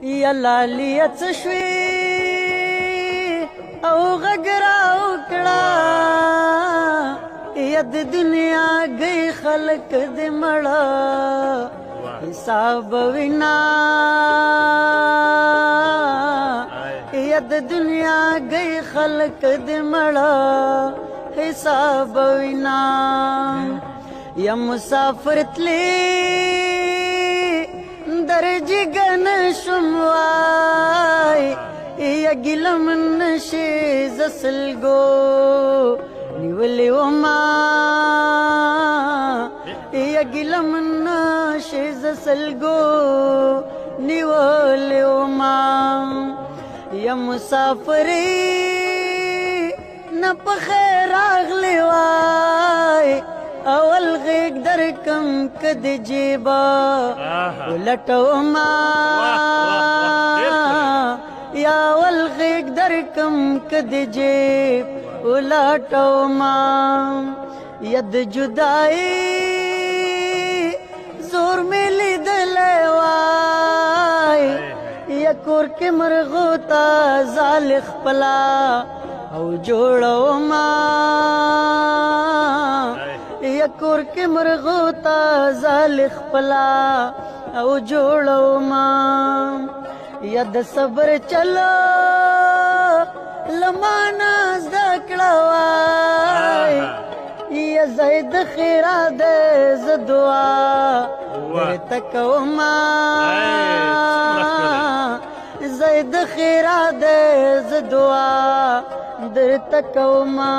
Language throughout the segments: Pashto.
یا لالیه څه شوې او غږ راوکړه یا د دنیا گئی خلق دې مړه حساب وینا یا د دنیا گئی خلق دې مړه حساب وینا یا مسافر تلی درجی گن شموائی یا گلم نشی زسلگو نیولی وما یا گلم نشی زسلگو نیولی وما یا مسافری نپخیر آغلی وائی اول غیگ در کم کد جیبا ولٹو ما یا اول غیگ در کم کد جیب ولٹو ما ید جدائی زور میلی دلوائی یا کور کے مرغوتا زالخ پلا او جوڑو ما یا کور کے مرغوتا زالخ پلا او جوڑو ما یا د صبر چلو لمانا زدکڑوائی یا زید خیرہ دے زدعا تکو ما زید خیرہ دے زدعا در تکو ما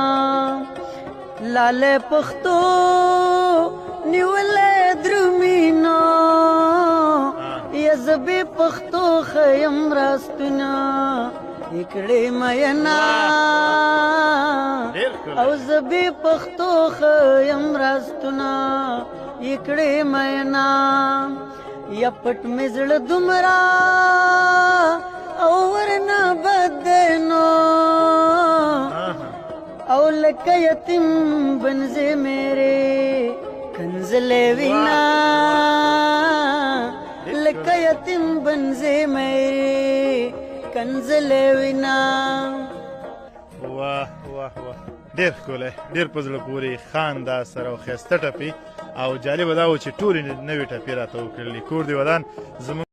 لال پختو نیولے درمینو یزبی پختو خیم راستنا اکڑی مینا او زبی پختو خیم راستنا اکڑی مینا یا پٹ مزل دمرا او ورنا بدنو او لکا یتیم بنزے میرے کنزلے وینا لکا یتیم بنزے میرے کنزلے وینا. واه واه واه ډېر ښکلی ډېر په زړه پورې خانده سره او ښایسته ټپې او جالبه دا و چې ټولې نوې ټپې راته وکړلې. کور دې ودان زموږ